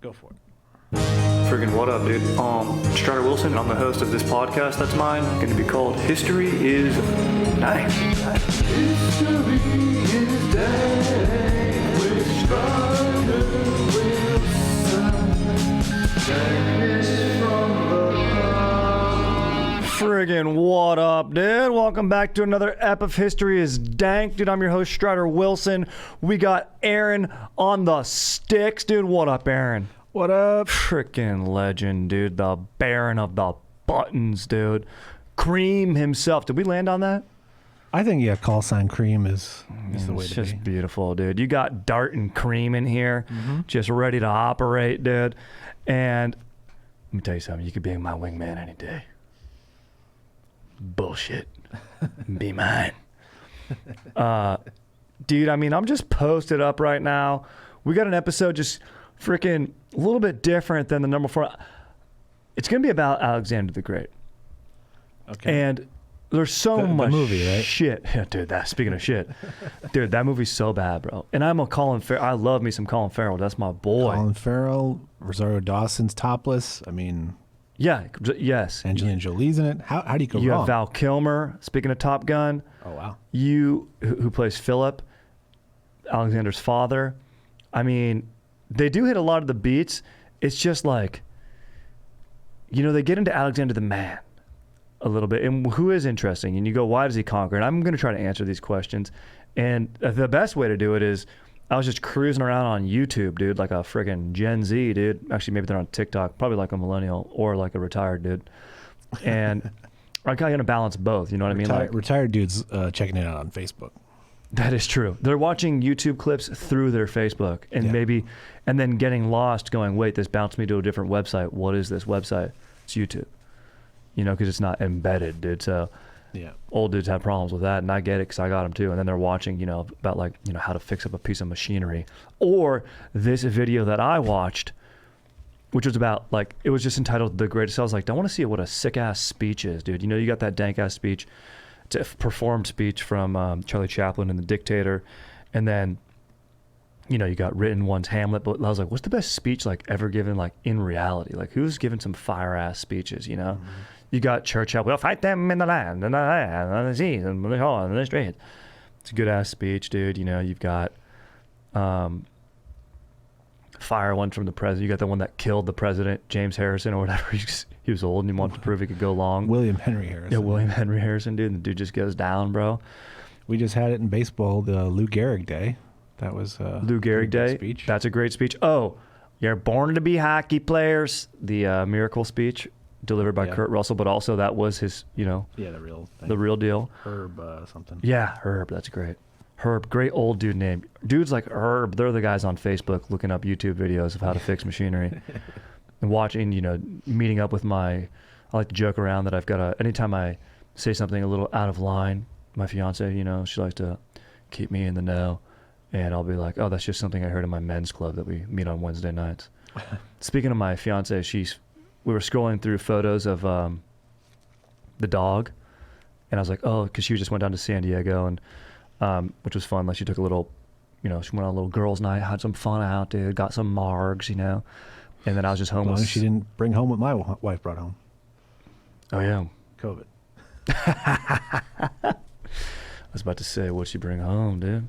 Go for it. Friggin' what up, dude? Strider Wilson, I'm the host of this podcast that's mine, going to be called History is Dank. History is Dank with Strider Wilson. Dankness from the heart. Friggin' what up, dude? Welcome back to another ep of History is Dank. Dude, I'm your host, Strider Wilson. We got Aaron on the sticks. Dude, what up, Aaron? What up? Freaking legend, dude. The Baron of the Buttons, dude. Cream himself. Did we land on that? I think, yeah, call sign cream is the way It's to be. just beautiful, dude. You got Dart and Cream in here, just ready to operate, dude. And let me tell you something. You could be my wingman any day. Bullshit. Be mine. Dude, I mean, I'm just posted up right now. We got an episode just freaking a little bit different than the number 4. It's going to be about Alexander the Great. Okay. And there's so much movie, right? shit. Yeah, dude, speaking of shit. Dude, that movie's so bad, bro. And I'm a Colin Farrell. I love me some Colin Farrell. That's my boy. Colin Farrell, Rosario Dawson's topless. I mean, Yeah, yes. Angelina Jolie's in it. How do you go You wrong? have Val Kilmer, speaking of Top Gun. Oh, wow. Who plays Philip, Alexander's father. I mean, they do hit a lot of the beats. It's just like, they get into Alexander the man a little bit, and who is interesting. And you go, why does he conquer? And I'm going to try to answer these questions. And the best way to do it is, I was just cruising around on YouTube, dude, like a friggin' Gen Z, dude. Actually, maybe they're on TikTok, probably like a millennial or like a retired dude. And I kind of going to balance both, you know what I mean? Like, retired dudes checking it out on Facebook. that is true. They're watching YouTube clips through their Facebook and then getting lost going, wait, this bounced me to a different website. What is this website? It's YouTube. Because it's not embedded, dude. So Yeah. old dudes have problems with that, and I get it because I got them too. And then they're watching, about how to fix up a piece of machinery. Or this video that I watched, which was about, it was just entitled The Greatest. I was like, I want to see what a sick-ass speech is, dude. You got that dank-ass speech. It's a performed speech from Charlie Chaplin and The Dictator. And then, you got written one's Hamlet. But I was like, what's the best speech, ever given, in reality? Who's given some fire-ass speeches, Mm-hmm. You got Churchill, we'll fight them in the land, on the seas, and on the streets. It's a good-ass speech, dude. You've got fire one from the president. You got the one that killed the president, James Harrison or whatever. He was old and he wanted to prove he could go long. William Henry Harrison. Yeah, William Henry Harrison, dude. And the dude just goes down, bro. We just had it in baseball, the Lou Gehrig Day. That was Lou Gehrig Day. Speech. That's a great speech. Oh, you're born to be hockey players. The miracle speech delivered by Kurt Russell, but also that was his, Yeah, the real thing. the real deal. Herb something. Yeah, Herb. That's great. Herb, great old dude name. Dudes like Herb, they're the guys on Facebook looking up YouTube videos of how to fix machinery. And watching, meeting up with I like to joke around that I've got anytime I say something a little out of line, my fiance, she likes to keep me in the know. And I'll be like, oh, that's just something I heard in my men's club that we meet on Wednesday nights. Speaking of my fiance, we were scrolling through photos of the dog. And I was like, oh, because she just went down to San Diego, and which was fun. She took a little, she went on a little girls' night, had some fun out, dude, got some margs, And then I was just home. As long as she didn't bring home what my wife brought home. Oh, yeah. COVID. I was about to say, what'd she bring home, dude?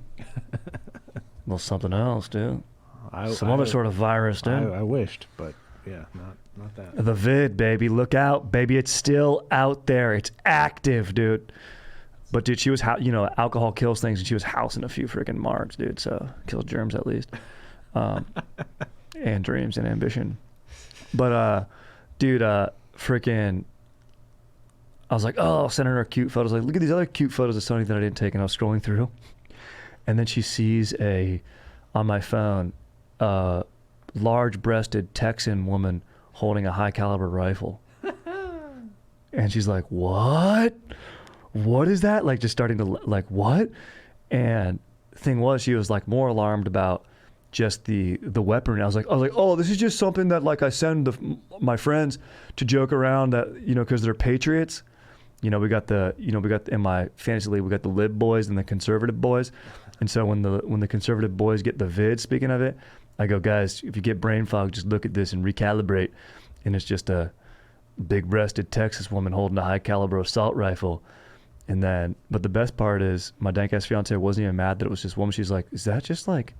A little something else, dude. Some other sort of virus, dude. I wished, but yeah, not that. The vid, baby. Look out, baby. It's still out there. It's active, dude. But, dude, she was, alcohol kills things, and she was housing a few freaking margs, dude. So, kills germs at least. And dreams and ambition. But, dude, freaking, I was like, oh, I'll send her cute photos. Look at these other cute photos of Sony that I didn't take, and I was scrolling through. And then she sees on my phone, large-breasted Texan woman holding a high-caliber rifle. And she's like, what? What is that? Just starting to, what? And the thing was, she was, more alarmed about just the weaponry. I was like, oh, this is just something that, I send my friends to joke around that, because they're patriots. We got in my fantasy league, we got the lib boys and the conservative boys. And so when the conservative boys get the vid, speaking of it, I go, guys, if you get brain fog, just look at this and recalibrate. And it's just a big-breasted Texas woman holding a high-caliber assault rifle. And then, but the best part is my dank-ass fiance wasn't even mad that it was just woman. She's like, is that just like,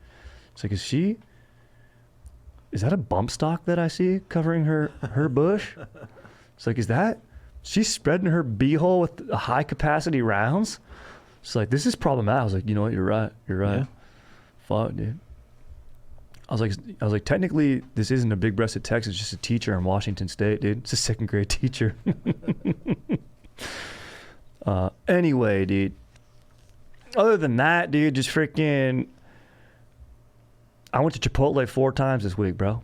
it's like, is that a bump stock that I see covering her bush? It's like, is that, she's spreading her beehole with high-capacity rounds? It's like, this is problematic. I was like, you know what, you're right. Yeah. Fuck, dude. I was like, technically, this isn't a big-breasted Texas, it's just a teacher in Washington State, dude. It's a second-grade teacher. Anyway, dude. Other than that, dude, just freaking... I went to Chipotle 4 times this week, bro.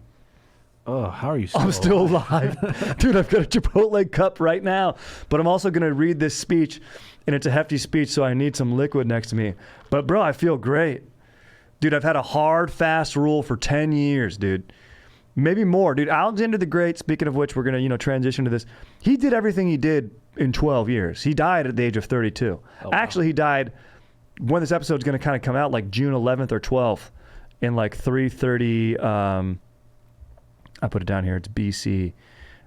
Oh, how are you still I'm still alive. Dude, I've got a Chipotle cup right now. But I'm also going to read this speech, and it's a hefty speech, so I need some liquid next to me. But, bro, I feel great. Dude, I've had a hard, fast rule for 10 years, dude. Maybe more. Dude, Alexander the Great, speaking of which, we're going to, transition to this. He did everything he did in 12 years. He died at the age of 32. Oh, wow. Actually, he died when this episode is going to kind of come out, like June 11th or 12th in like 330. I put it down here. It's BC.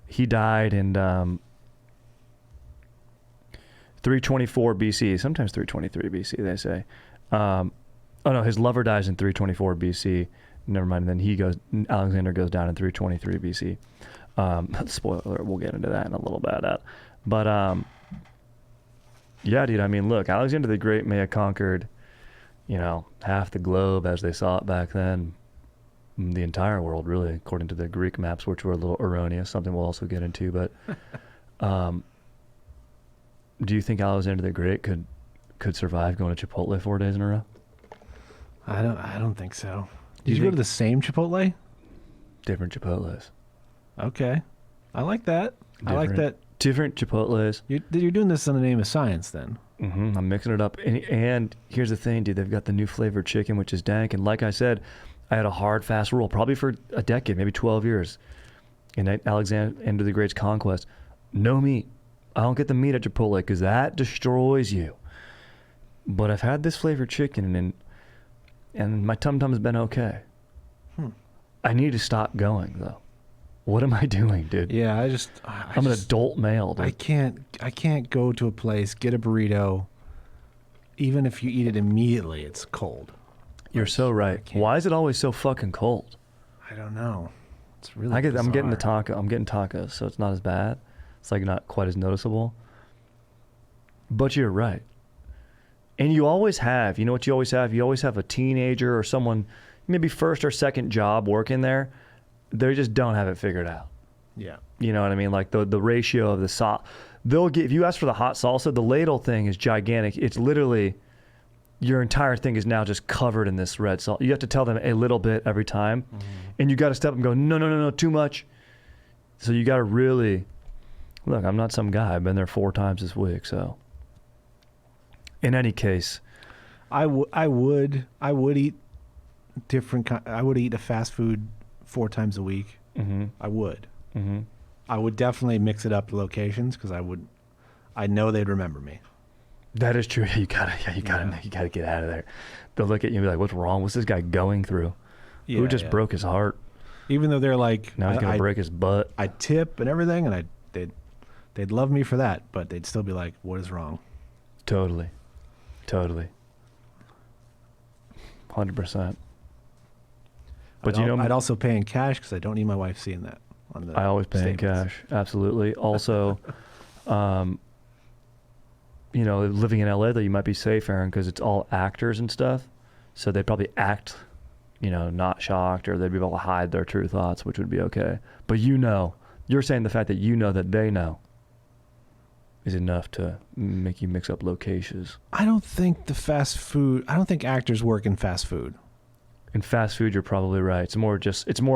He died in 324 BC. Sometimes 323 BC, they say. Oh no, his lover dies in 324 BC. Never mind. And then Alexander goes down in 323 BC. Spoiler alert, we'll get into that in a little bit. But yeah, dude, I mean, look, Alexander the Great may have conquered, half the globe as they saw it back then. The entire world, really, according to the Greek maps, which were a little erroneous, something we'll also get into. But do you think Alexander the Great could survive going to Chipotle 4 days in a row? I don't think so. Did you go to the same Chipotle? Different Chipotles. Okay. I like that. I like that. Different Chipotles. You're doing this in the name of science then. Mm-hmm. I'm mixing it up. And here's the thing, dude. They've got the new flavored chicken, which is dank. And like I said, I had a hard, fast rule, probably for a decade, maybe 12 years. In Alexander the Great's Conquest. No meat. I don't get the meat at Chipotle because that destroys you. But I've had this flavored chicken and my tum-tum's been okay. I need to stop going, though. What am I doing, dude? Yeah, I'm an adult male, dude. I can't go to a place, get a burrito, even if you eat it immediately, it's cold. You're so right. Why is it always so fucking cold? I don't know. It's really I'm getting the taco. I'm getting tacos, so it's not as bad. It's like not quite as noticeable. But you're right. And you always have, you know what you always have? You always have a teenager or someone, maybe first or second job working there. They just don't have it figured out. Yeah. You know what I mean? Like the ratio of the salt. If you ask for the hot salsa, the ladle thing is gigantic. It's literally, your entire thing is now just covered in this red salt. You have to tell them a little bit every time. Mm-hmm. And you got to step up and go, no, too much. So you got to really, look, I'm not some guy. I've been there 4 times this week, so. In any case, I would eat I would eat a fast food 4 times a week. Mm-hmm. I would. Mm-hmm. I would definitely mix it up the locations because I know they'd remember me. That is true. You gotta get out of there. They'll look at you and be like, "What's wrong? What's this guy going through? Who just broke his heart?" Even though they're like, now he's gonna break his butt. I tip and everything, and they'd love me for that, but they'd still be like, "What is wrong?" Totally. 100%. But I'd also pay in cash because I don't need my wife seeing that. I always pay in cash. Absolutely. Also, living in LA, though, you might be safe, Aaron, because it's all actors and stuff. So they'd probably act, not shocked, or they'd be able to hide their true thoughts, which would be okay. But you're saying the fact that you know that they know is enough to make you mix up locations. I don't think actors work in fast food. In fast food, you're probably right. It's more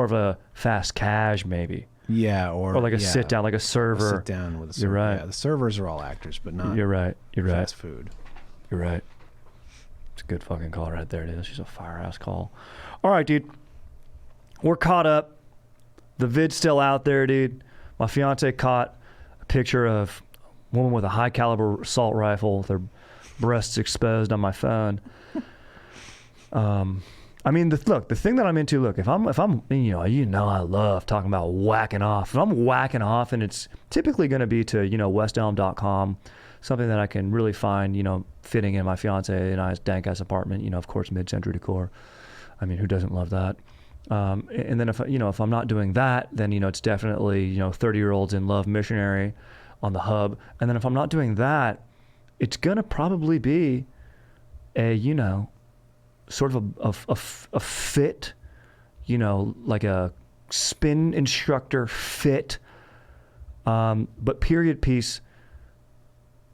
of a fast cash, maybe. Yeah, or like a sit down, like a server. Sit down with a server. You're right. Yeah, the servers are all actors, but not. You're right. Fast food. You're right. It's a good fucking call right there, dude. She's a fire-ass call. All right, dude. We're caught up. The vid's still out there, dude. My fiance caught a picture of a woman with a high-caliber assault rifle with her breasts exposed on my phone. I mean, the thing that I'm into, look, if I'm, I love talking about whacking off. If I'm whacking off, and it's typically going to be to, westelm.com, something that I can really find, fitting in my fiance and I's dank ass apartment, of course, mid-century decor. I mean, who doesn't love that? And then if I'm not doing that, then, it's definitely, 30-year-olds in love missionary on the hub. And then if I'm not doing that, it's going to probably be a, sort of a fit, like a spin instructor fit, but period piece,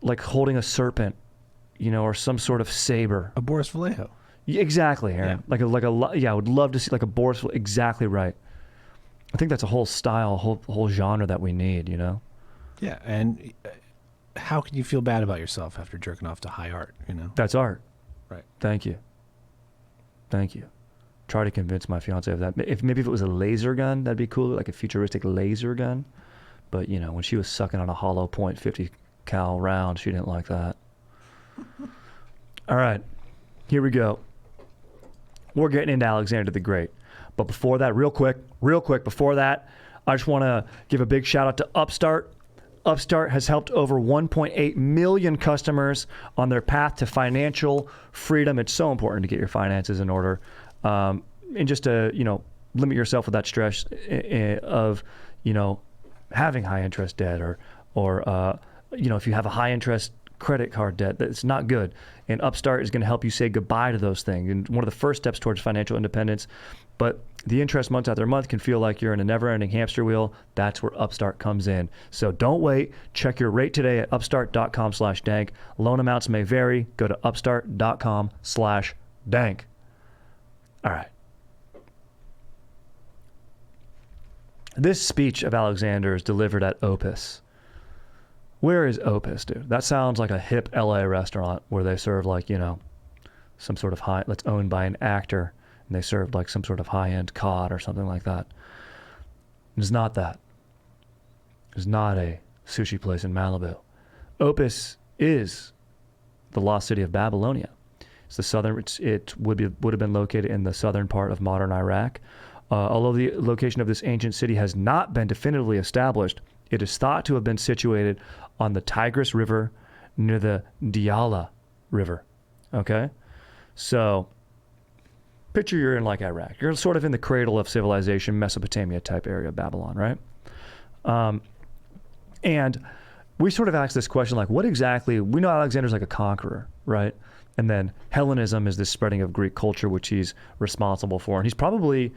like holding a serpent, or some sort of saber. A Boris Vallejo. Exactly, Aaron. Yeah. I would love to see like a Boris. Exactly right. I think that's a whole style, whole genre that we need. Yeah, and how can you feel bad about yourself after jerking off to high art? That's art. Right. Thank you. Try to convince my fiance of that. Maybe if it was a laser gun, that'd be cool, like a futuristic laser gun. But when she was sucking on a hollow point 50 cal round, she didn't like that. All right, here we go. We're getting into Alexander the Great. But before that, real quick, before that, I just want to give a big shout out to Upstart. Upstart has helped over 1.8 million customers on their path to financial freedom. It's so important to get your finances in order. And just to, limit yourself with that stress of, having high interest debt or if you have a high interest credit card debt, that's not good. And Upstart is going to help you say goodbye to those things. And one of the first steps towards financial independence. But the interest month after month can feel like you're in a never-ending hamster wheel. That's where Upstart comes in. So don't wait. Check your rate today at upstart.com/dank. Loan amounts may vary. Go to upstart.com/dank. All right. This speech of Alexander is delivered at Opis. Where is Opis, dude? That sounds like a hip LA restaurant where they serve some sort of that's owned by an actor. And they served like some sort of high-end cod or something like that. It's not that. It's not a sushi place in Malibu. Opis is the lost city of Babylonia. It's the southern. It would have been located in the southern part of modern Iraq. Although the location of this ancient city has not been definitively established, it is thought to have been situated on the Tigris River near the Diyala River. Okay, so. Picture you're in like Iraq. You're sort of in the cradle of civilization, Mesopotamia type area of Babylon, right? And we sort of ask this question, like, what exactly, we know Alexander's like a conqueror, right? And then Hellenism is this spreading of Greek culture, which he's responsible for. And he's probably,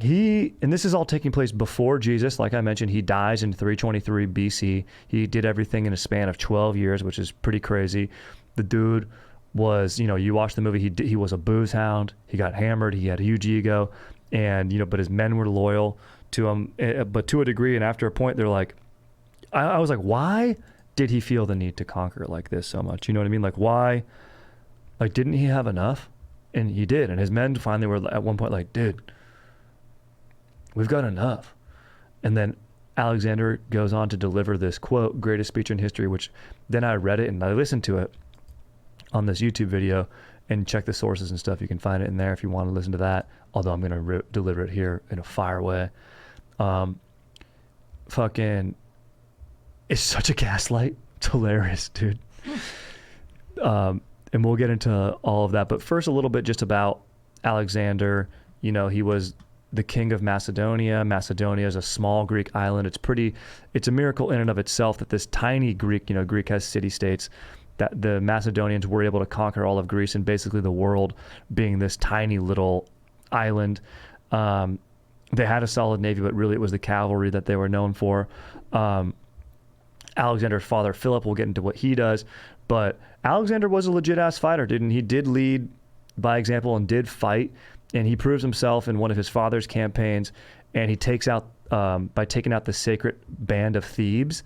and this is all taking place before Jesus. Like I mentioned, he dies in 323 BC. He did everything in a span of 12 years, which is pretty crazy. The dude was, you watch the movie, he was a booze hound. He got hammered. He had a huge ego, and but his men were loyal to him, but to a degree. And after a point, they're like, I was like, why did he feel the need to conquer like this so much? You know what I mean? Like, why? Like, didn't he have enough? And he did. And his men finally were at one point like, dude, we've got enough. And then Alexander goes on to deliver this quote, greatest speech in history, which then I read it and I listened to it on this YouTube video, and check the sources and stuff. You can find it in there if you want to listen to that, although I'm going to deliver it here in a fire way. Fucking, it's such a gaslight. It's hilarious, dude. And we'll get into all of that. But first, a little bit just about Alexander. He was the king of Macedonia. Macedonia is a small Greek island. It's a miracle in and of itself that this tiny Greek, Greek has city-states, that the Macedonians were able to conquer all of Greece and basically the world, being this tiny little island. They had a solid navy, but really it was the cavalry that they were known for. Alexander's father, Philip, we'll get into what he does, but Alexander was a legit-ass fighter, dude, and he did lead by example and did fight, and he proves himself in one of his father's campaigns, and he takes out, by taking out the sacred band of Thebes.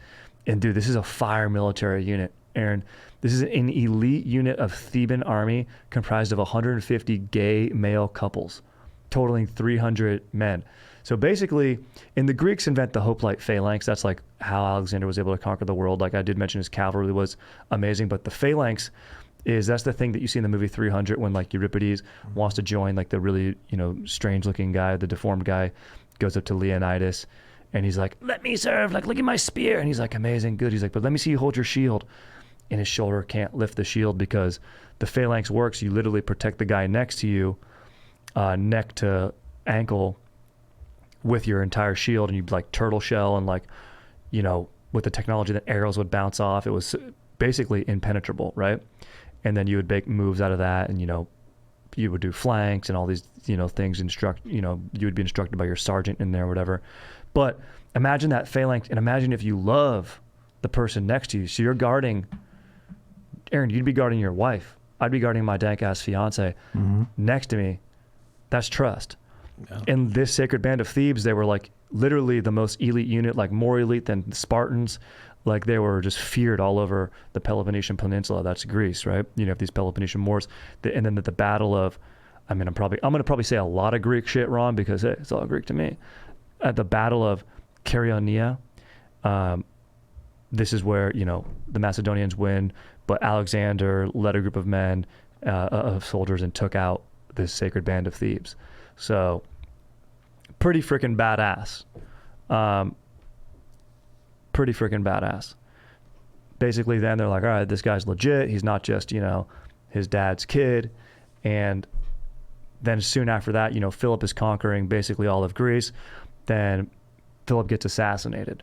And dude, this is a fire military unit, Aaron. This is an elite unit of Theban army comprised of 150 gay male couples, totaling 300 men. So basically, and the Greeks invent the hoplite phalanx. That's like how Alexander was able to conquer the world. Like I did mention, his cavalry was amazing, but the phalanx is that's the thing that you see in the movie 300 when like Euripides wants to join like the really, you know, strange looking guy, the deformed guy, goes up to Leonidas and he's like, let me serve, like look at my spear. And he's like, amazing, good. He's like, but let me see you hold your shield. And his shoulder can't lift the shield because the phalanx works. You literally protect the guy next to you, neck to ankle, with your entire shield, and you like turtle shell and like, you know, with the technology that arrows would bounce off, it was basically impenetrable, right? And then you would make moves out of that, and you know, you would do flanks and all these, you know, things. You know, you would be instructed by your sergeant in there or whatever. But imagine that phalanx, and imagine if you love the person next to you. So you're guarding, Aaron, you'd be guarding your wife. I'd be guarding my dank ass fiance next to me. That's trust. Yeah. In this sacred band of Thebes, they were like literally the most elite unit, like more elite than the Spartans. Like they were just feared all over the Peloponnesian Peninsula. That's Greece, right? You know, these Peloponnesian Wars. And then the battle of, I mean, I'm going to probably say a lot of Greek shit wrong because hey, it's all Greek to me. At the battle of Chaeronea, this is where, you know, the Macedonians win, but Alexander led a group of men, of soldiers, and took out this sacred band of Thebes. So pretty freaking badass. Pretty freaking badass. Basically then they're like, all right, this guy's legit. He's not just, you know, his dad's kid. And then soon after that, you know, Philip is conquering basically all of Greece. Then Philip gets assassinated.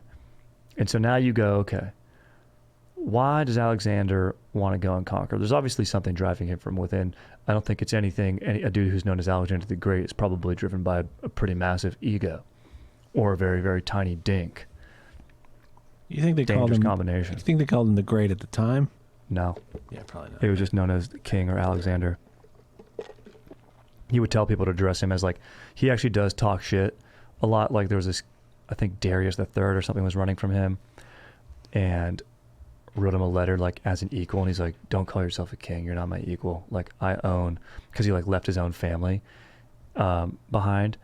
And so now you go, okay, why does Alexander want to go and conquer? There's obviously something driving him from within. I don't think it's anything, a dude who's known as Alexander the Great is probably driven by a pretty massive ego or a very, very tiny dink. You think they called him combination. You think they called him the Great at the time? No. Yeah, probably not. He was just known as the King or Alexander. He would tell people to address him as like, he actually does talk shit a lot. Like there was this, I think Darius the Third or something was running from him and wrote him a letter like as an equal, and he's like, don't call yourself a king, you're not my equal, like I own, because he like left his own family behind,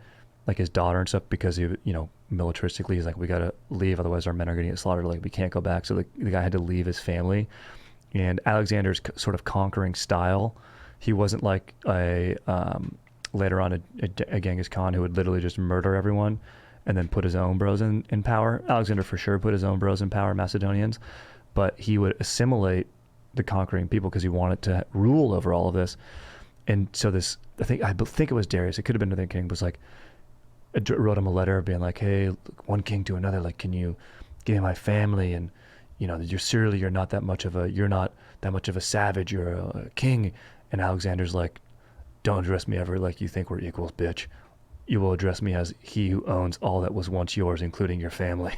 like his daughter and stuff, because he, you know, militaristically he's like, we gotta leave, otherwise our men are gonna get slaughtered, like we can't go back. So the guy had to leave his family. And Alexander's sort of conquering style, he wasn't like a later on a Genghis Khan who would literally just murder everyone and then put his own bros in power. Alexander for sure put his own bros in power, Macedonians, but he would assimilate the conquering people because he wanted to rule over all of this. And so this, I think it was Darius, it could have been another king, was like, wrote him a letter being like, hey, one king to another, like, can you give me my family? And, you know, you're not that much of a savage, you're a king. And Alexander's like, don't address me ever like you think we're equals, bitch. You will address me as he who owns all that was once yours, including your family.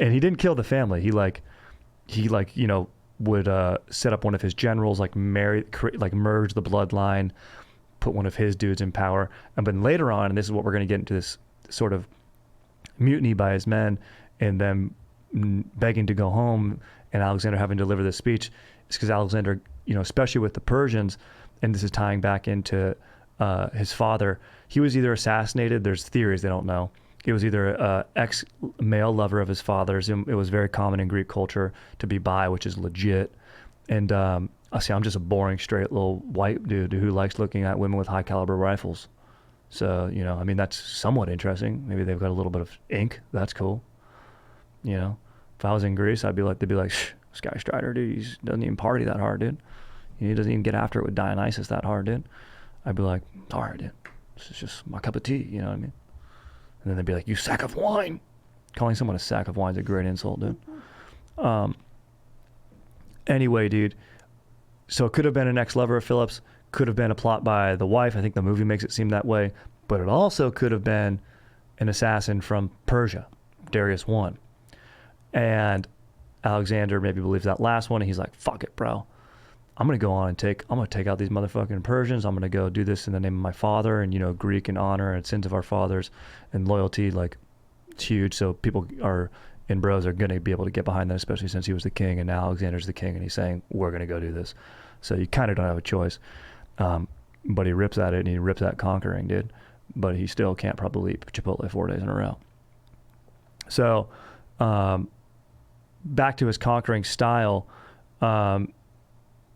And he didn't kill the family. He you know, would set up one of his generals, like merge the bloodline, put one of his dudes in power. And then later on, and this is what we're going to get into, this sort of mutiny by his men and them begging to go home and Alexander having to deliver this speech. It's because Alexander, you know, especially with the Persians, and this is tying back into his father, he was either assassinated, there's theories, they don't know. It was either ex-male lover of his father's. It was very common in Greek culture to be bi, which is legit. And I'm just a boring, straight little white dude who likes looking at women with high caliber rifles. So, you know, I mean, that's somewhat interesting. Maybe they've got a little bit of ink. That's cool. You know, if I was in Greece, they'd be like, Sky Strider, dude, he doesn't even party that hard, dude. He doesn't even get after it with Dionysus that hard, dude. I'd be like, all right, dude, this is just my cup of tea, you know what I mean? And then they'd be like, you sack of wine. Calling someone a sack of wine is a great insult, dude. Anyway, dude, so it could have been an ex-lover of Philip's, could have been a plot by the wife. I think the movie makes it seem that way. But it also could have been an assassin from Persia, Darius I. And Alexander maybe believes that last one, and he's like, fuck it, bro. I'm going to go on and take out these motherfucking Persians. I'm going to go do this in the name of my father, and, you know, Greek and honor and sins of our fathers and loyalty, like, it's huge. So people in bros are going to be able to get behind that, especially since he was the king and now Alexander's the king and he's saying, we're going to go do this. So you kind of don't have a choice. But he rips at it, and he rips at conquering, dude. But he still can't probably eat Chipotle 4 days in a row. So back to his conquering style,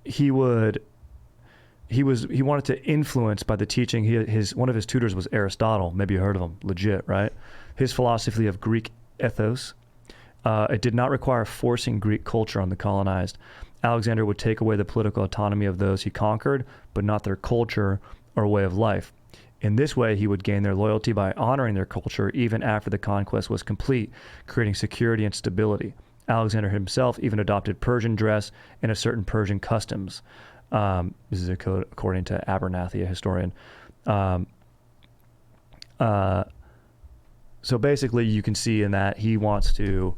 he wanted to influence by the teaching. One of his tutors was Aristotle. Maybe you heard of him. Legit, right? His philosophy of Greek ethos. It did not require forcing Greek culture on the colonized. Alexander would take away the political autonomy of those he conquered, but not their culture or way of life. In this way, he would gain their loyalty by honoring their culture even after the conquest was complete, creating security and stability. Alexander himself even adopted Persian dress and a certain Persian customs. This is according to Abernathy, a historian. So basically, you can see in that he wants to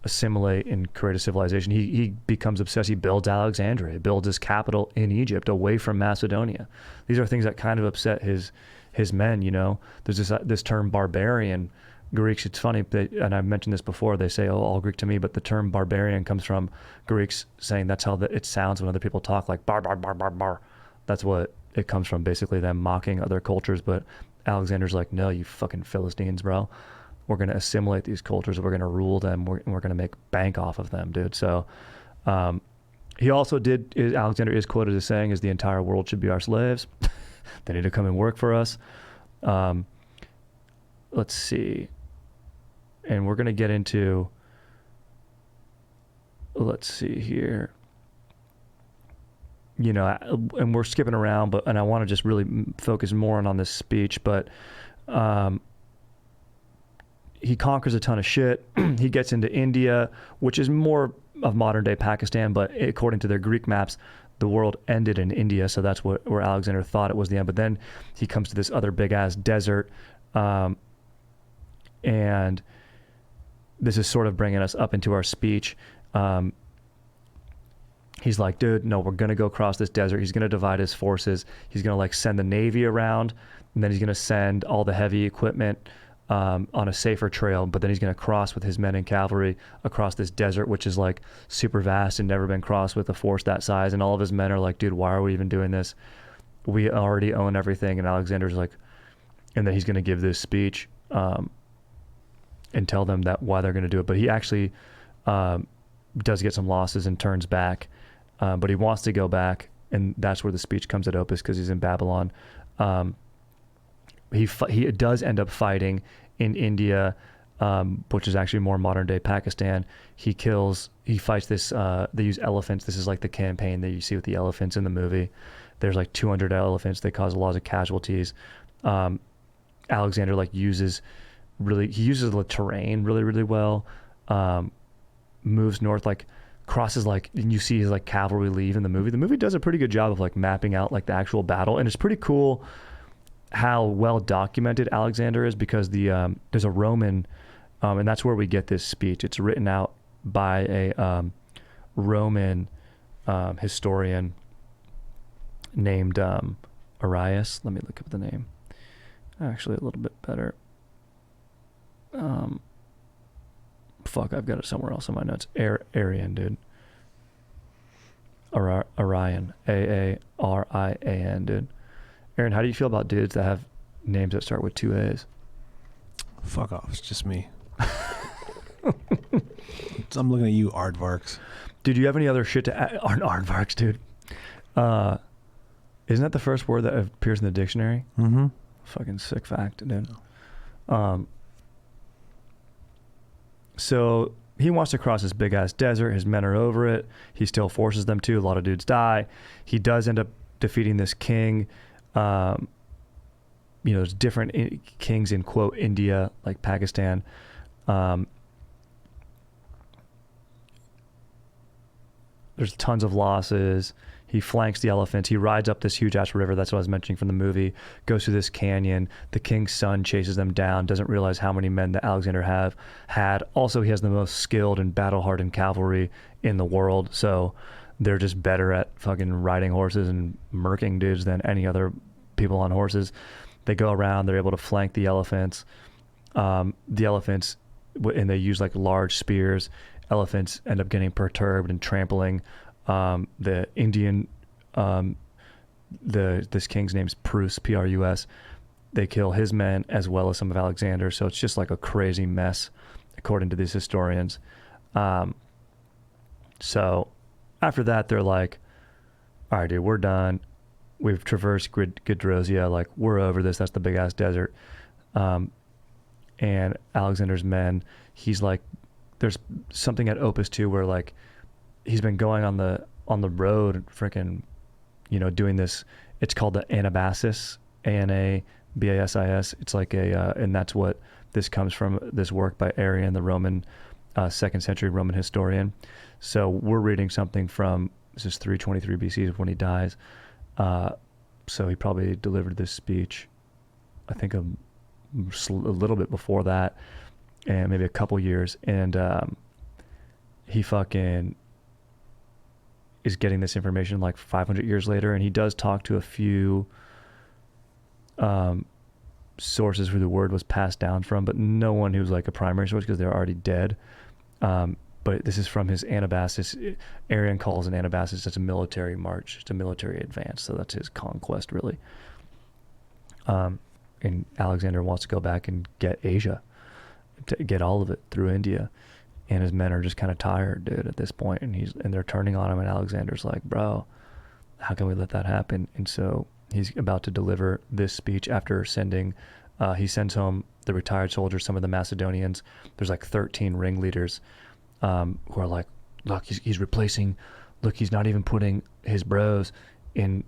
assimilate and create a civilization. He becomes obsessed. He builds Alexandria, builds his capital in Egypt, away from Macedonia. These are things that kind of upset his men. You know, there's this term barbarian. Greeks, it's funny, and I've mentioned this before, they say, oh, all Greek to me, but the term barbarian comes from Greeks saying that's how it sounds when other people talk, like bar, bar, bar, bar, bar. That's what it comes from, basically them mocking other cultures. But Alexander's like, no, you fucking Philistines, bro. We're going to assimilate these cultures. We're going to rule them. We're going to make bank off of them, dude. So he also Alexander is quoted as saying, is the entire world should be our slaves. They need to come and work for us. Let's see. And we're going to get into, let's see here. You know, and we're skipping around, and I want to just really focus more on this speech, but he conquers a ton of shit. He gets into India, which is more of modern day Pakistan, but according to their Greek maps, the world ended in India, so that's where Alexander thought it was the end. But then he comes to this other big ass desert, and this is sort of bringing us up into our speech. He's like, dude, no, we're going to go across this desert. He's going to divide his forces. He's going to like send the Navy around, and then he's going to send all the heavy equipment on a safer trail. But then he's going to cross with his men and cavalry across this desert, which is like super vast and never been crossed with a force that size. And all of his men are like, dude, why are we even doing this? We already own everything. And Alexander's like, and then he's going to give this speech and tell them that why they're going to do it. But he actually does get some losses and turns back, but he wants to go back, and that's where the speech comes at Opis, because he's in Babylon. He does end up fighting in India, which is actually more modern day Pakistan. He fights this, they use elephants. This is like the campaign that you see with the elephants in the movie. There's like 200 elephants. They cause a lot of casualties. Alexander uses the terrain really, really well. Moves north, crosses, and you see his cavalry leave in the movie. The movie does a pretty good job of mapping out the actual battle, and it's pretty cool how well documented Alexander is, because there's a Roman, and that's where we get this speech. It's written out by a Roman historian named Arius. Let me look up the name. Actually, a little bit better. Fuck, I've got it somewhere else in my notes. Aarian, dude. Aarian. Aarian, dude. Aaron, how do you feel about dudes that have names that start with 2 A's? Fuck off. It's just me. I'm looking at you, aardvarks. Dude, you have any other shit to add? Aardvarks, dude. Isn't that the first word that appears in the dictionary? Mm-hmm. Fucking sick fact, dude. So he wants to cross this big ass desert. His men are over it. He still forces them to. A lot of dudes die. He does end up defeating this king. There's different kings in quote India, like Pakistan. There's tons of losses. He flanks the elephants. He rides up this huge ass river. That's what I was mentioning from the movie. Goes through this canyon. The king's son chases them down. Doesn't realize how many men that Alexander had. Also, he has the most skilled and battle-hardened cavalry in the world. So they're just better at fucking riding horses and murking dudes than any other people on horses. They go around. They're able to flank the elephants. And they use large spears. Elephants end up getting perturbed and trampling. The Indian, this king's name's Prus, Prus. They kill his men as well as some of Alexander's. So it's just a crazy mess, according to these historians. So after that, they're like, all right, dude, we're done. We've traversed Gedrosia. Like, we're over this. That's the big ass desert. And Alexander's men, he's like, there's something at Opis too, where like he's been going on the road, freaking, you know, doing this. It's called the Anabasis, Anabasis. It's like and that's what this comes from. This work by Aarian, the Roman, 2nd century Roman historian. So we're reading something from, this is 323 BC when he dies. So he probably delivered this speech, I think a little bit before that, and maybe a couple years. And he fucking is getting this information like 500 years later. And he does talk to a few sources who the word was passed down from, but no one who's like a primary source because they're already dead. But this is from his Anabasis. Aarian calls an Anabasis, it's a military march, it's a military advance. So that's his conquest, really. And Alexander wants to go back and get Asia, to get all of it through India. And his men are just kind of tired, dude, at this point. And they're turning on him. And Alexander's like, bro, how can we let that happen? And so he's about to deliver this speech after sending, he sends home the retired soldiers, some of the Macedonians. There's like 13 ringleaders who are like, look, he's replacing, look, he's not even putting his bros in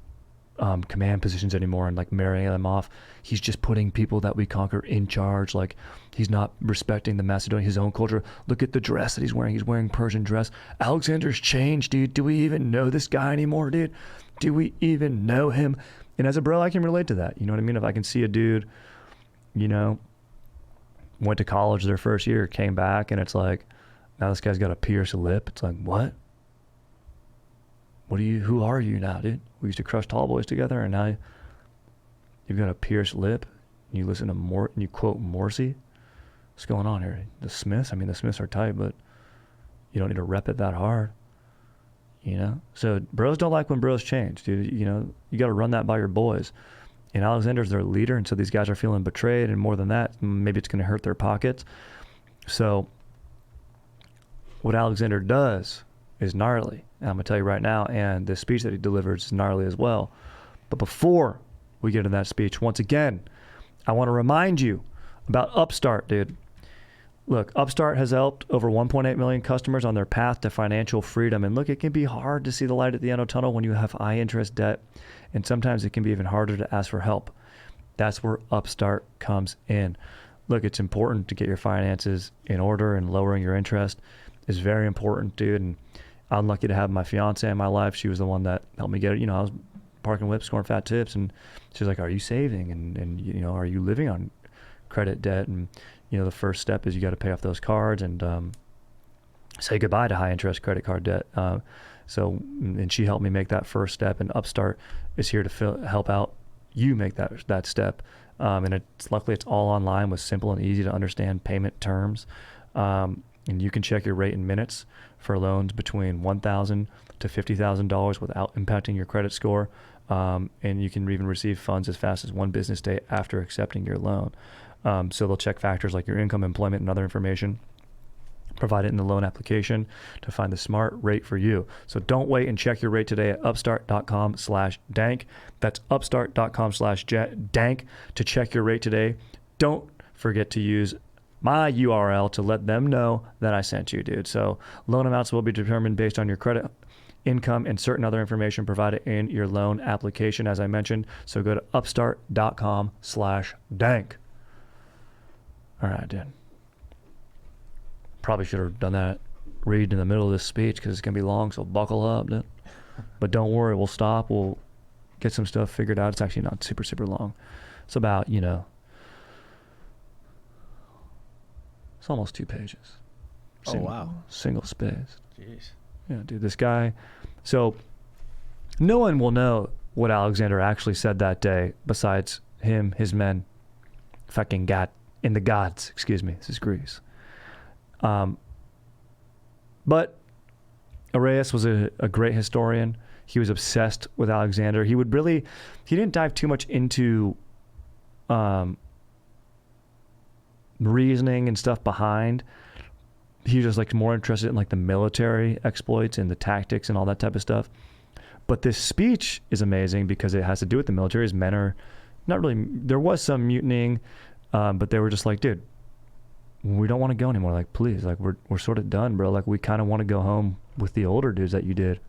command positions anymore and like marrying them off. He's just putting people that we conquer in charge. Like, he's not respecting the Macedonian, his own culture. Look at the dress that he's wearing. He's wearing Persian dress. Alexander's changed, dude. Do we even know this guy anymore, dude? Do we even know him? And as a bro, I can relate to that. You know what I mean? If I can see a dude, you know, went to college their first year, came back, and it's like, now this guy's got a pierced lip. It's like, what? Who are you now, dude? We used to crush tall boys together, and now you've got a pierced lip. You listen to you quote Morrissey. What's going on here? The Smiths? I mean, the Smiths are tight, but you don't need to rep it that hard. You know? So bros don't like when bros change, dude. You know, you got to run that by your boys. And Alexander's their leader, and so these guys are feeling betrayed, and more than that, maybe it's going to hurt their pockets. So what Alexander does is gnarly. And I'm going to tell you right now, and the speech that he delivers is gnarly as well. But before we get into that speech, once again, I want to remind you about Upstart, dude. Look, Upstart has helped over 1.8 million customers on their path to financial freedom. And look, it can be hard to see the light at the end of the tunnel when you have high interest debt. And sometimes it can be even harder to ask for help. That's where Upstart comes in. Look, it's important to get your finances in order, and lowering your interest is very important, dude. And I'm lucky to have my fiance in my life. She was the one that helped me get it. You know, I was parking whips, scoring fat tips, and she's like, are you saving? And you know, are you living on credit debt? And, you know, the first step is you got to pay off those cards and say goodbye to high interest credit card debt. And she helped me make that first step, and Upstart is here to help out you make that step. And luckily it's all online with simple and easy to understand payment terms. And you can check your rate in minutes for loans between $1,000 to $50,000 without impacting your credit score. And you can even receive funds as fast as 1 business day after accepting your loan. So they'll check factors like your income, employment, and other information. Provide it in the loan application to find the smart rate for you. So don't wait and check your rate today at upstart.com/dank. That's upstart.com/dank to check your rate today. Don't forget to use my URL to let them know that I sent you, dude. So loan amounts will be determined based on your credit, income, and certain other information provided in your loan application, as I mentioned. So go to upstart.com/dank. All right, dude. Probably should have done that read in the middle of this speech because it's going to be long, so buckle up, dude. But don't worry, we'll stop. We'll get some stuff figured out. It's actually not super, super long. It's about, you know, it's almost 2 pages. Wow. Single spaced. Jeez. Yeah, dude, this guy. So no one will know what Alexander actually said that day besides him, his men, fucking God, in the gods, excuse me. This is Greece. But Arius was a great historian. He was obsessed with Alexander. He didn't dive too much into reasoning and stuff behind. He was just like more interested in like the military exploits and the tactics and all that type of stuff. But this speech is amazing because it has to do with the military. His men are not really, there was some mutinying, but they were just like, dude, we don't want to go anymore. Like, please, like, we're sort of done, bro. Like, we kind of want to go home with the older dudes that you did,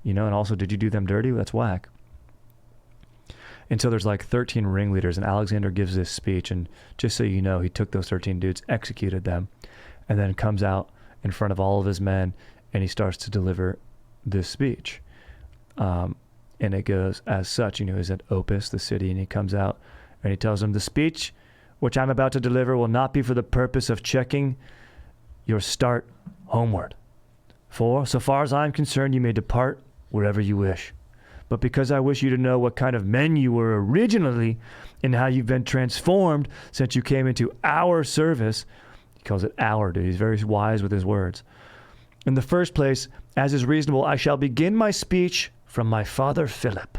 you know? And also, did you do them dirty? That's whack. And so there's like 13 ringleaders, and Alexander gives this speech, and just so you know, he took those 13 dudes, executed them, and then comes out in front of all of his men, and he starts to deliver this speech. And it goes as such, you know, he's at Opis, the city, and he comes out, and he tells them, the speech which I'm about to deliver will not be for the purpose of checking your start homeward. For, so far as I'm concerned, you may depart wherever you wish. But because I wish you to know what kind of men you were originally and how you've been transformed since you came into our service, he calls it our, dude. He's very wise with his words. In the first place, as is reasonable, I shall begin my speech from my father Philip.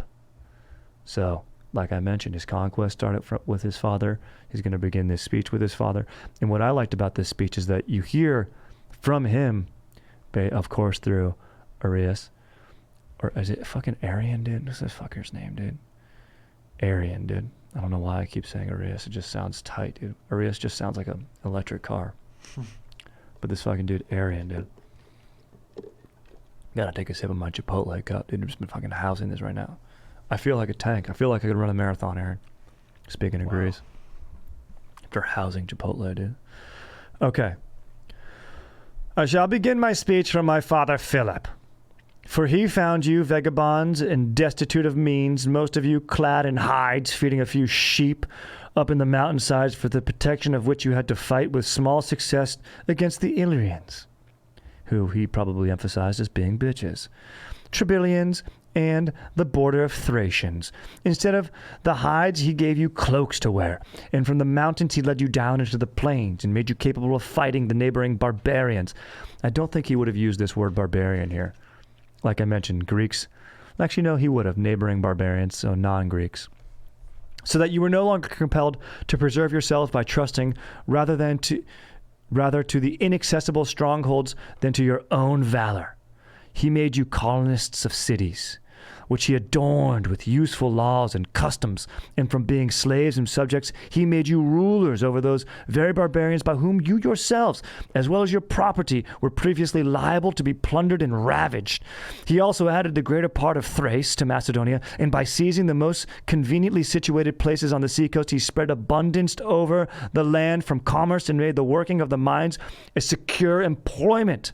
So, like I mentioned, his conquest started with his father. He's going to begin this speech with his father. And what I liked about this speech is that you hear from him, of course, through Arius, or is it fucking Aarian, dude? What's this fucker's name, dude? Aarian, dude. I don't know why I keep saying Arius. It just sounds tight, dude. Arius just sounds like an electric car. But this fucking dude, Aarian, dude. Gotta take a sip of my Chipotle cup, dude. I've just been fucking housing this right now. I feel like a tank. I feel like I could run a marathon, Aaron. Speaking of Greece. After housing Chipotle, dude. Okay. I shall begin my speech from my father Philip. For he found you vagabonds and destitute of means, most of you clad in hides, feeding a few sheep up in the mountainsides, for the protection of which you had to fight with small success against the Illyrians, who he probably emphasized as being bitches, Trebyllians, and the border of Thracians. Instead of the hides, he gave you cloaks to wear, and from the mountains he led you down into the plains and made you capable of fighting the neighboring barbarians. I don't think he would have used this word barbarian here. Like I mentioned, Greeks, actually no, he would have, neighboring barbarians, so non-Greeks. So that you were no longer compelled to preserve yourselves by trusting rather to the inaccessible strongholds than to your own valor. He made you colonists of cities, which he adorned with useful laws and customs, and from being slaves and subjects, he made you rulers over those very barbarians by whom you yourselves, as well as your property, were previously liable to be plundered and ravaged. He also added the greater part of Thrace to Macedonia, and by seizing the most conveniently situated places on the seacoast, he spread abundance over the land from commerce and made the working of the mines a secure employment.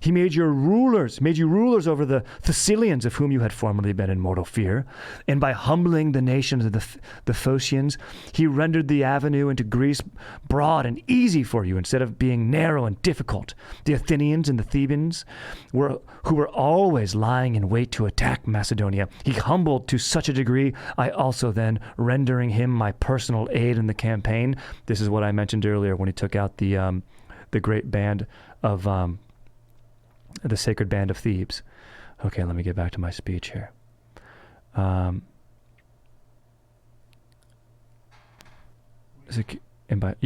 He made you rulers over the Thessalians, of whom you had formerly been in mortal fear. And by humbling the nations of the Phocians, he rendered the avenue into Greece broad and easy for you, instead of being narrow and difficult. The Athenians and the Thebans, who were always lying in wait to attack Macedonia, he humbled to such a degree, I also then, rendering him my personal aid in the campaign. This is what I mentioned earlier when he took out the great band of... the sacred band of Thebes. Okay, let me get back to my speech here. Yeah,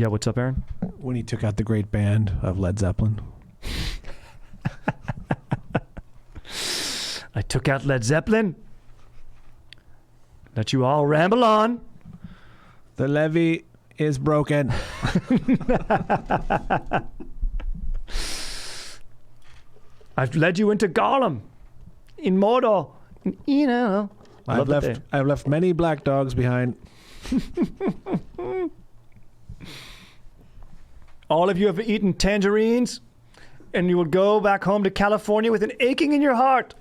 what's up, Aaron? When he took out the great band of Led Zeppelin. I took out Led Zeppelin. Let you all ramble on. The levee is broken. I've led you into Gollum, in Mordor, you know. I've left many black dogs behind. All of you have eaten tangerines, and you will go back home to California with an aching in your heart.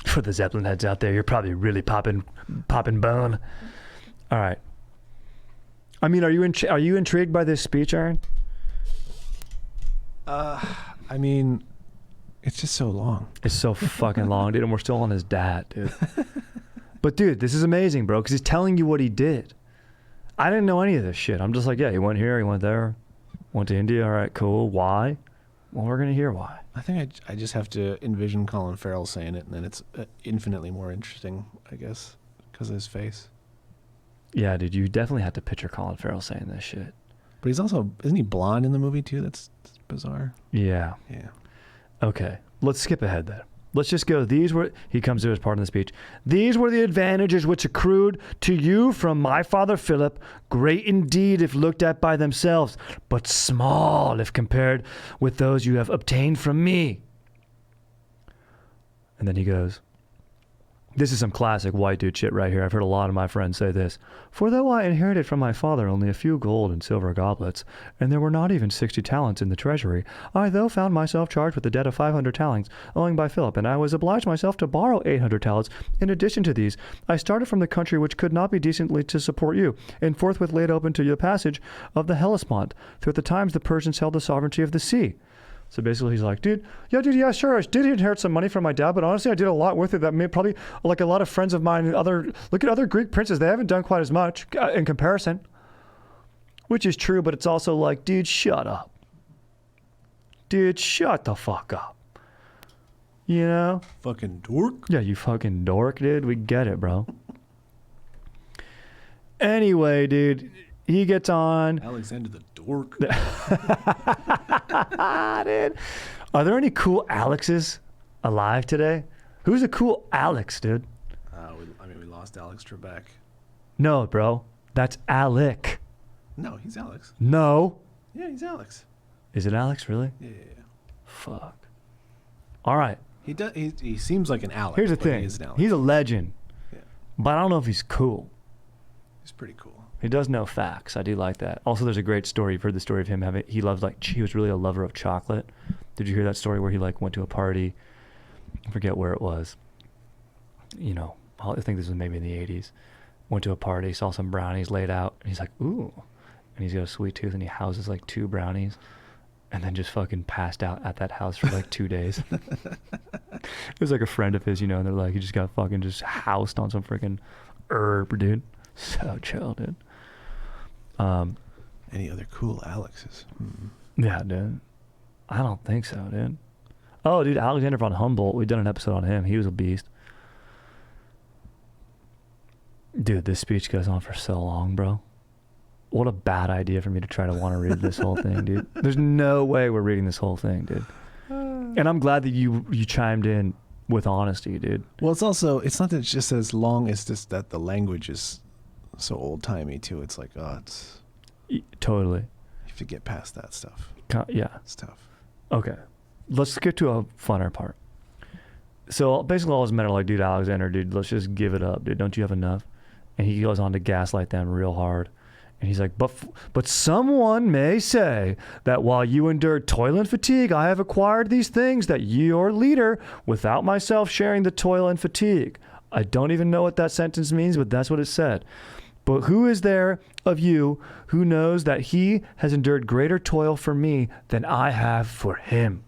For the Zeppelin heads out there, you're probably really popping bone. All right. I mean, are you intrigued by this speech, Aaron? I mean, it's just so long. It's so fucking long, dude, and we're still on his dad, dude. But, dude, this is amazing, bro, because he's telling you what he did. I didn't know any of this shit. I'm just like, yeah, he went here, he went there, went to India, all right, cool. Why? Well, we're going to hear why. I think I just have to envision Colin Farrell saying it, and then it's infinitely more interesting, I guess, because of his face. Yeah, dude, you definitely have to picture Colin Farrell saying this shit. But he's also, isn't he blonde in the movie, too? That's bizarre. Yeah. Yeah. Okay, let's skip ahead then. Let's just go. He comes to his part in the speech. These were the advantages which accrued to you from my father Philip, great indeed if looked at by themselves, but small if compared with those you have obtained from me. And then he goes, this is some classic white dude shit right here. I've heard a lot of my friends say this. For though I inherited from my father only a few gold and silver goblets, and there were not even 60 talents in the treasury, I though found myself charged with a debt of 500 talents, owing by Philip, and I was obliged myself to borrow 800 talents. In addition to these, I started from the country which could not be decently to support you, and forthwith laid open to you the passage of the Hellespont. Throughout the times the Persians held the sovereignty of the sea. So basically he's like, yeah, sure, I did inherit some money from my dad, but honestly I did a lot with it that made probably, like a lot of friends of mine, look at other Greek princes, they haven't done quite as much in comparison. Which is true, but it's also like, dude, shut up. Dude, shut the fuck up. You know? Fucking dork. Yeah, you fucking dork, dude. We get it, bro. Anyway, dude, he gets on. Alexander the dork. Dude. Are there any cool Alexes alive today? Who's a cool Alex, dude? We lost Alex Trebek. No, bro. That's Alec. No, he's Alex. No. Yeah, he's Alex. Is it Alex, really? Yeah. Fuck. All right. He does. He seems like an Alex. Here's the thing. He is an Alex. He's a legend. Yeah. But I don't know if he's cool. He's pretty cool. He does know facts. I do like that. Also, there's a great story. You've heard the story of him having. He loves he was really a lover of chocolate. Did you hear that story where he went to a party? I forget where it was. You know, I think this was maybe in the 80s. Went to a party, saw some brownies laid out, and he's like, ooh. And he's got a sweet tooth, and he houses 2 brownies, and then just fucking passed out at that house for 2 days. It was a friend of his, you know, and they're like, he just got fucking just housed on some freaking herb, dude. So chill, dude. Any other cool Alexes? Yeah, dude. I don't think so, dude. Oh, dude, Alexander von Humboldt. We've done an episode on him. He was a beast. Dude, this speech goes on for so long, bro. What a bad idea for me to try to want to read this whole thing, dude. There's no way we're reading this whole thing, dude. And I'm glad that you chimed in with honesty, dude. Well, it's also, it's not that it's just as long as just that the language is so old-timey, too. It's like, it's... Totally. You have to get past that stuff. Yeah. It's tough. Okay. Let's get to a funner part. So basically all his men are like, dude, Alexander, dude, let's just give it up, dude. Don't you have enough? And he goes on to gaslight them real hard. And he's like, but someone may say that while you endured toil and fatigue, I have acquired these things that your leader, without myself sharing the toil and fatigue. I don't even know what that sentence means, but that's what it said. But who is there of you who knows that he has endured greater toil for me than I have for him?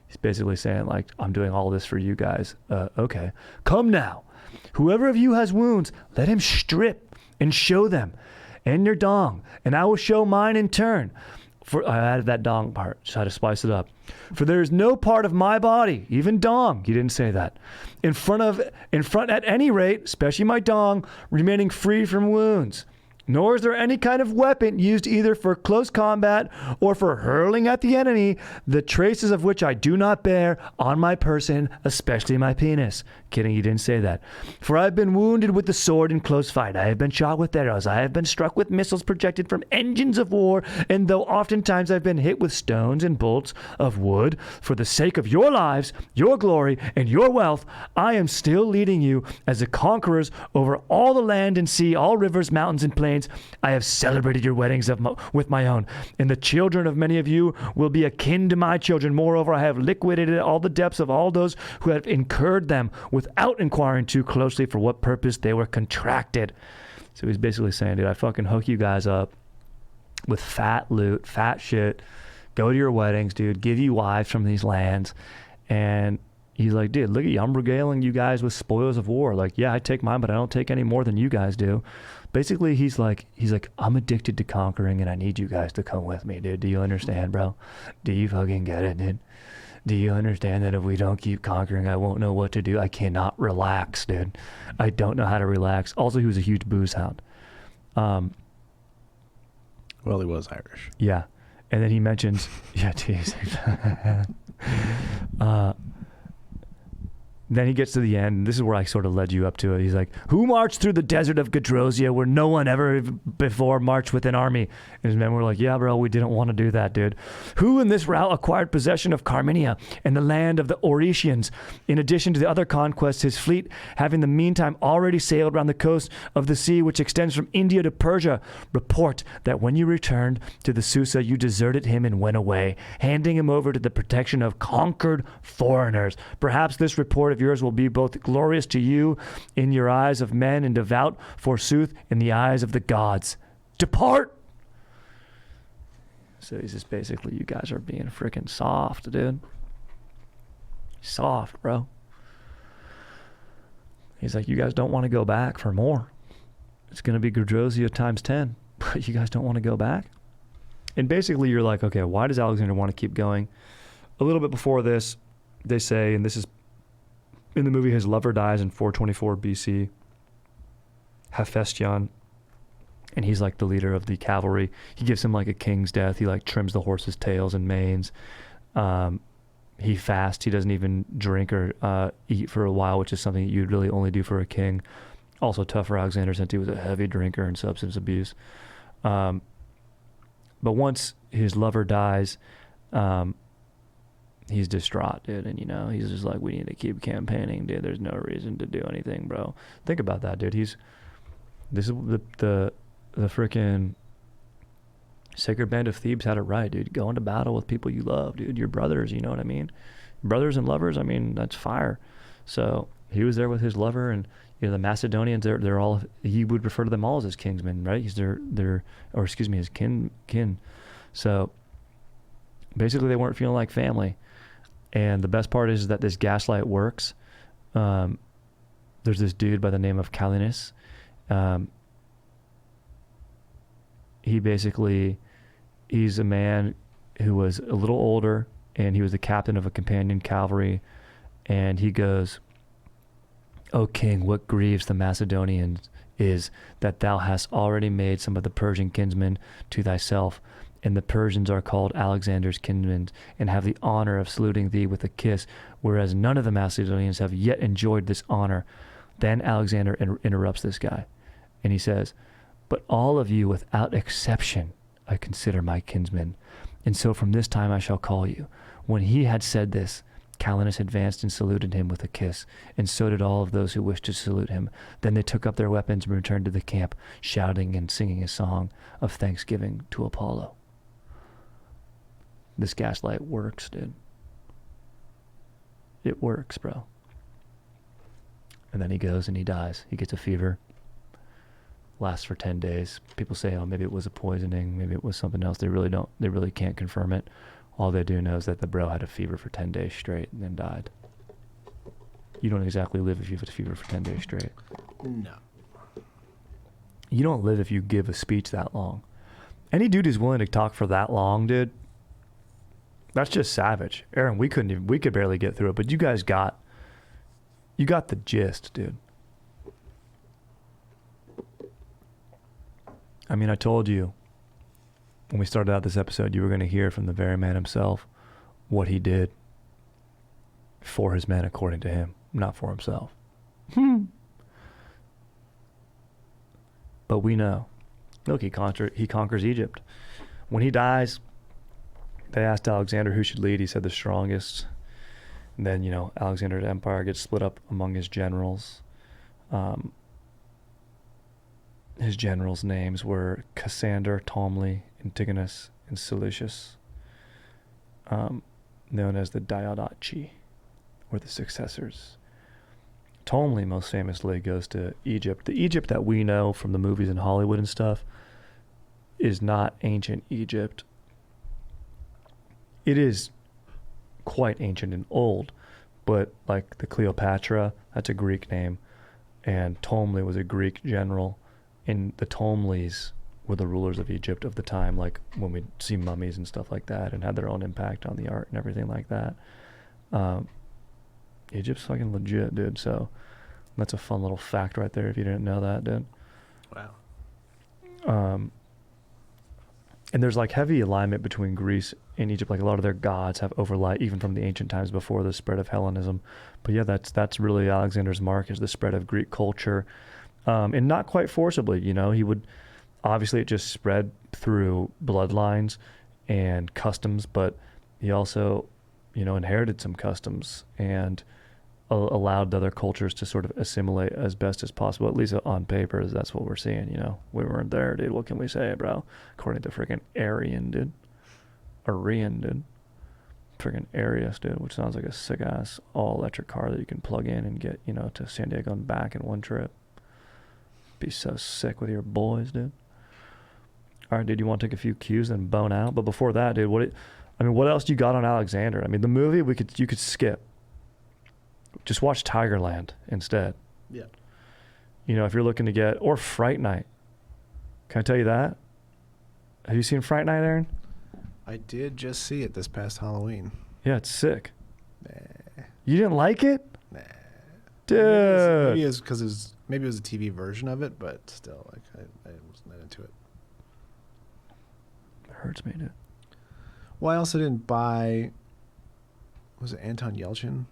He's basically saying, I'm doing all this for you guys. Okay. Come now. Whoever of you has wounds, let him strip and show them. And your dong, and I will show mine in turn. For I added that dong part, just had to spice it up. For there is no part of my body, even dong, he didn't say that, in front at any rate, especially my dong, remaining free from wounds. Nor is there any kind of weapon used either for close combat or for hurling at the enemy, the traces of which I do not bear on my person, especially my penis. Kidding, he didn't say that. For I have been wounded with the sword in close fight. I have been shot with arrows. I have been struck with missiles projected from engines of war. And though oftentimes I've been hit with stones and bolts of wood, for the sake of your lives, your glory, and your wealth, I am still leading you as the conquerors over all the land and sea, all rivers, mountains, and plains. I have celebrated your weddings with my own, and the children of many of you will be akin to my children. Moreover, I have liquidated all the debts of all those who have incurred them without inquiring too closely for what purpose they were contracted. So he's basically saying, dude, I fucking hook you guys up with fat loot, fat shit, go to your weddings, dude, give you wives from these lands, and he's like, dude, look at you, I'm regaling you guys with spoils of war. Yeah, I take mine, but I don't take any more than you guys do. Basically, he's like, I'm addicted to conquering, and I need you guys to come with me, dude. Do you understand, bro? Do you fucking get it, dude? Do you understand that if we don't keep conquering, I won't know what to do? I cannot relax, dude. I don't know how to relax. Also, he was a huge booze hound. Well, he was Irish. Yeah. And then he mentions, yeah, geez. Then he gets to the end, and this is where I sort of led you up to it. He's like, who marched through the desert of Gedrosia where no one ever before marched with an army? And his men were like, yeah, bro, we didn't want to do that, dude. Who in this route acquired possession of Carminia and the land of the Oretians? In addition to the other conquests, his fleet, having the meantime already sailed around the coast of the sea, which extends from India to Persia, report that when you returned to the Susa, you deserted him and went away, handing him over to the protection of conquered foreigners. Perhaps this report of yours will be both glorious to you in your eyes of men and devout, forsooth, in the eyes of the gods. Depart! So he's just basically, you guys are being freaking soft, dude. Soft, bro. He's like, you guys don't want to go back for more. It's going to be Gedrosia times 10, but you guys don't want to go back? And basically you're like, okay, why does Alexander want to keep going? A little bit before this, they say, and this is in the movie, his lover dies in 424 BC, Hephaestion, and he's like the leader of the cavalry. He gives him like a king's death. He like trims the horse's tails and manes. He fasts. He doesn't even drink or eat for a while, which is something that you'd really only do for a king. Also tough for Alexander since he was a heavy drinker and substance abuse. But once his lover dies, he's distraught, dude, and he's just like, we need to keep campaigning, dude. There's no reason to do anything, bro. Think about that, dude. This is the freaking Sacred Band of Thebes had it right, dude. Go into battle with people you love, dude. Your brothers, you know what I mean? Brothers and lovers, I mean, that's fire. So he was there with his lover, and the Macedonians, they're all, he would refer to them all as his kinsmen, right? He's his kin. So basically they weren't feeling like family. And the best part is that this gaslight works. There's this dude by the name of Calinus. He's a man who was a little older, and he was the captain of a companion cavalry. And he goes, O king, what grieves the Macedonians is that thou hast already made some of the Persian kinsmen to thyself, and the Persians are called Alexander's kinsmen, and have the honor of saluting thee with a kiss, whereas none of the Macedonians have yet enjoyed this honor. Then Alexander interrupts this guy, and he says, but all of you without exception I consider my kinsmen, and so from this time I shall call you. When he had said this, Calinus advanced and saluted him with a kiss, and so did all of those who wished to salute him. Then they took up their weapons and returned to the camp, shouting and singing a song of thanksgiving to Apollo. This gaslight works, dude. It works, bro. And then he goes and he dies. He gets a fever. Lasts for 10 days. People say, oh, maybe it was a poisoning. Maybe it was something else. They really can't confirm it. All they do know is that the bro had a fever for 10 days straight and then died. You don't exactly live if you have a fever for 10 days straight. No. You don't live if you give a speech that long. Any dude who's willing to talk for that long, dude, that's just savage. Aaron, we could barely get through it, but you guys got the gist, dude. I mean, I told you when we started out this episode, you were going to hear from the very man himself what he did for his men according to him, not for himself. But we know. Look, he conquers Egypt. When he dies, they asked Alexander who should lead. He said the strongest. And then, Alexander's empire gets split up among his generals. His generals' names were Cassander, Ptolemy, Antigonus, and Seleucus, known as the Diadochi, or the successors. Ptolemy, most famously, goes to Egypt. The Egypt that we know from the movies in Hollywood and stuff is not ancient Egypt. It is quite ancient and old, but like the Cleopatra, that's a Greek name, and Ptolemy was a Greek general, and the Ptolemies were the rulers of Egypt of the time, like when we see mummies and stuff like that, and had their own impact on the art and everything like that. Egypt's fucking legit, dude, so that's a fun little fact right there if you didn't know that, dude. Wow. And there's like heavy alignment between Greece and Egypt. Like a lot of their gods have overlap, even from the ancient times before the spread of Hellenism. But yeah, that's really Alexander's mark, is the spread of Greek culture, and not quite forcibly. You know, he would obviously, it just spread through bloodlines and customs, but he also, you know, inherited some customs and allowed other cultures to sort of assimilate as best as possible, at least on paper. That's what we're seeing. You know, we weren't there, dude. What can we say, bro? According to freaking Aarian, dude. Freaking Arius, dude, which sounds like a sick ass all electric car that you can plug in and get, you know, to San Diego and back in one trip. Be so sick with your boys, dude. All right, dude, you want to take a few cues and bone out? But before that, dude, what else do you got on Alexander? I mean, the movie you could skip. Just watch Tigerland instead. Yeah. You know, if you're looking to get, or Fright Night. Can I tell you that? Have you seen Fright Night, Aaron? I did just see it this past Halloween. Yeah, it's sick. Nah. You didn't like it? Nah. Dude. Maybe it was because maybe it was a TV version of it, but still, like I was not into it. It hurts me, dude. Well, I also didn't buy. Was it Anton Yelchin?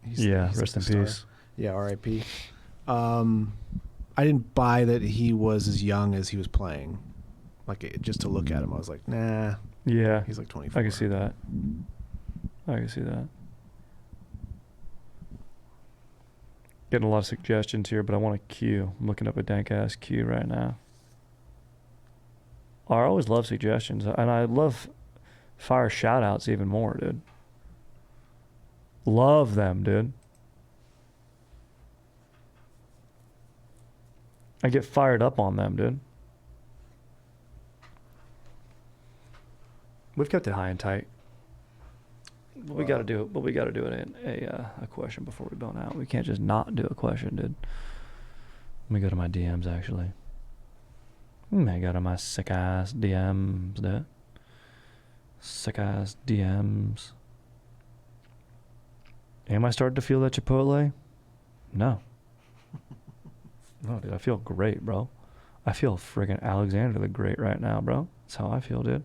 He's rest in peace. Yeah, R.I.P. I didn't buy that he was as young as he was playing. Like, just to look at him, I was like, nah. Yeah. He's like 24. I can see that. Getting a lot of suggestions here, but I want a cue. I'm looking up a dank ass cue right now. I always love suggestions, and I love fire shout outs even more, dude. Love them, dude. I get fired up on them, dude. We've kept it high and tight. But we got to do it. But we got to do it in a question before we bone out. We can't just not do a question, dude. Let me go to my DMs, actually. Let me go to my sick ass DMs, dude. Sick ass DMs. Am I starting to feel that Chipotle? No. No, dude. I feel great, bro. I feel friggin' Alexander the Great right now, bro. That's how I feel, dude.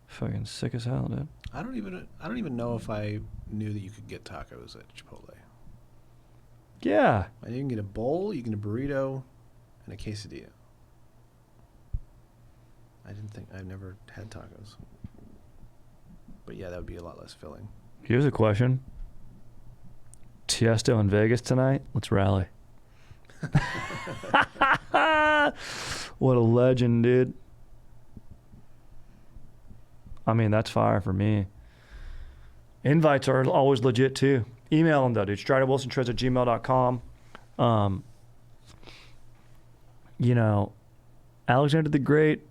Fucking sick as hell, dude. I don't even know if I knew that you could get tacos at Chipotle. Yeah. And you can get a bowl, you can get a burrito, and a quesadilla. I've never had tacos. But yeah, that would be a lot less filling. Here's a question. Tiesto in Vegas tonight? Let's rally. What a legend, dude. I mean, that's fire for me. Invites are always legit, too. Email them, though, dude. StriderWilsonTrez@gmail.com. You know, Alexander the Great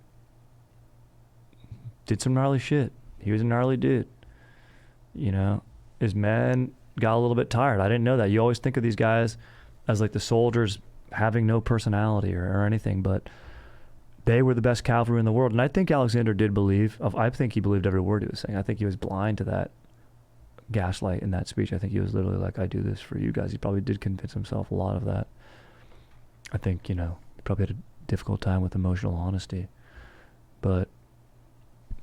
did some gnarly shit. He was a gnarly dude. You know, his men got a little bit tired. I didn't know that. You always think of these guys as like the soldiers having no personality or anything, but they were the best cavalry in the world. And I think Alexander did I think he believed every word he was saying. I think he was blind to that gaslight in that speech. I think he was literally like, I do this for you guys. He probably did convince himself a lot of that. I think, you know, he probably had a difficult time with emotional honesty. But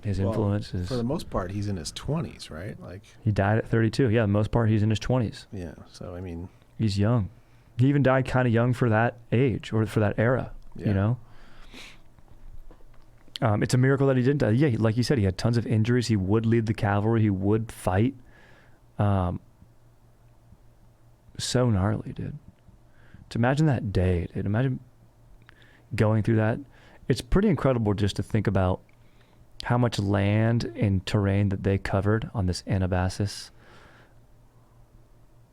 his influence is... For the most part, he's in his 20s, right? Like he died at 32. Yeah, the most part, he's in his 20s. Yeah, so, I mean... He's young. He even died kind of young for that age or for that era, you know? It's a miracle that he didn't die. Yeah, like you said, he had tons of injuries. He would lead the cavalry. He would fight. So gnarly, dude. To imagine that day, dude. Imagine going through that. It's pretty incredible just to think about how much land and terrain that they covered on this Anabasis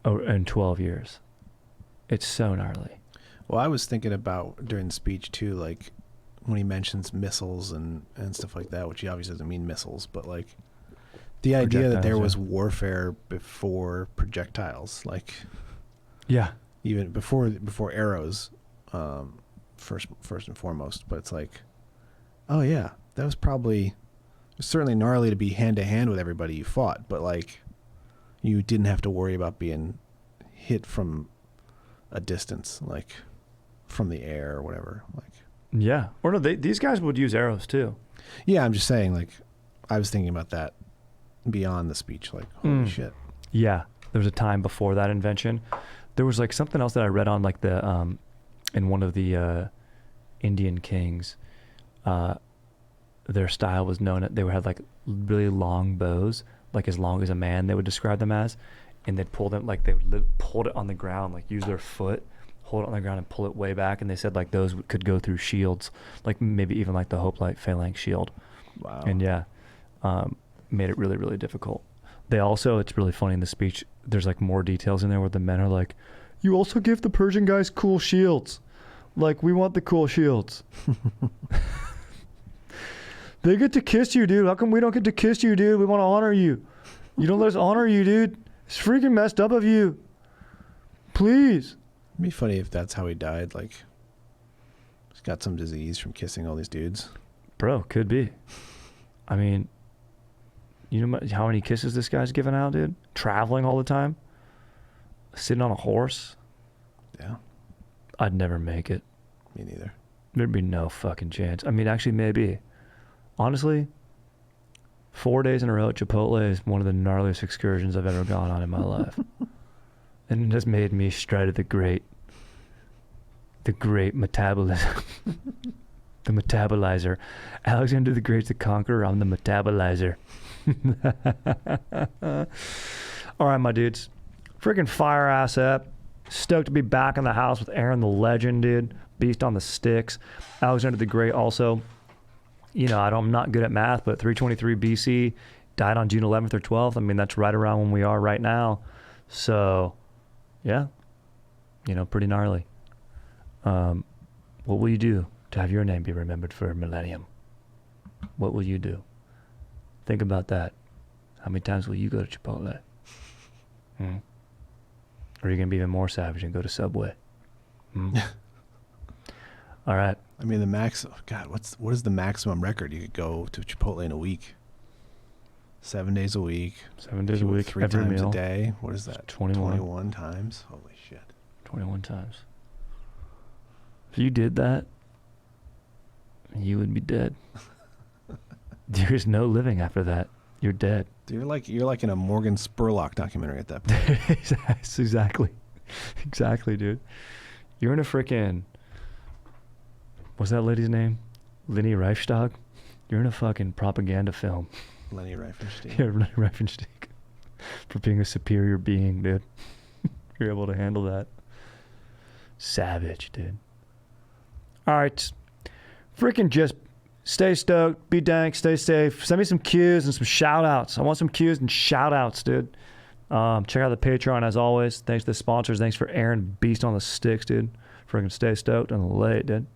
in 12 years. It's so gnarly. Well, I was thinking about during the speech, too, like, when he mentions missiles and stuff like that, which he obviously doesn't mean missiles, but like the idea that there was warfare before projectiles, like even before arrows, first and foremost. But it's like, oh yeah, that was certainly gnarly to be hand to hand with everybody you fought, but like you didn't have to worry about being hit from a distance, like from the air or whatever, like. Yeah. Or no, these guys would use arrows too. Yeah, I'm just saying, like, I was thinking about that beyond the speech. Like, holy shit. Yeah, there was a time before that invention. There was like something else that I read on like the in one of the Indian kings. Their style was known that they would have like really long bows, like as long as a man. They would describe them as, and they'd pull them like they would hold it on the ground, like use their foot, hold it on the ground and pull it way back. And they said like those could go through shields, like maybe even like the Hoplite phalanx shield. Wow. And yeah, made it really, really difficult. They also, it's really funny in the speech, there's like more details in there where the men are like, you also give the Persian guys cool shields. Like, we want the cool shields. They get to kiss you, dude. How come we don't get to kiss you, dude? We want to honor you. You don't let us honor you, dude. It's freaking messed up of you. Please. It'd be funny if that's how he died. Like, he's got some disease from kissing all these dudes. Bro, could be. I mean, you know how many kisses this guy's giving out, dude? Traveling all the time? Sitting on a horse? Yeah. I'd never make it. Me neither. There'd be no fucking chance. I mean, actually, maybe. Honestly, 4 days in a row at Chipotle is one of the gnarliest excursions I've ever gone on in my life. And it has made me stride the great metabolism. The metabolizer. Alexander the Great's the conqueror. I'm the metabolizer. All right, my dudes. Freaking fire ass up. Stoked to be back in the house with Aaron the Legend, dude. Beast on the sticks. Alexander the Great also. You know, I'm not good at math, but 323 BC, died on June 11th or 12th. I mean, that's right around when we are right now. So, yeah, you know, pretty gnarly. What will you do to have your name be remembered for a millennium? What will you do? Think about that. How many times will you go to Chipotle? Or are you going to be even more savage and go to Subway? All right. I mean, the max. God, what is the maximum record? You could go to Chipotle in a week. 7 days a week. 7 days a week. 3 every times meal. a day. What is that? 21 times. Holy shit. 21 times. If you did that, you would be dead. There's no living after that. You're dead. You're like in a Morgan Spurlock documentary at that point. Exactly, dude. You're in a freaking. What's that lady's name? Leni Riefenstahl? You're in a fucking propaganda film. Leni Riefenstahl. Yeah, Leni Riefenstahl. For being a superior being, dude. You're able to handle that. Savage, dude. All right. Freaking just stay stoked. Be dank. Stay safe. Send me some cues and some shout-outs. I want some cues and shout-outs, dude. Check out the Patreon, as always. Thanks to the sponsors. Thanks for Aaron Beast on the Sticks, dude. Freaking stay stoked and late, dude.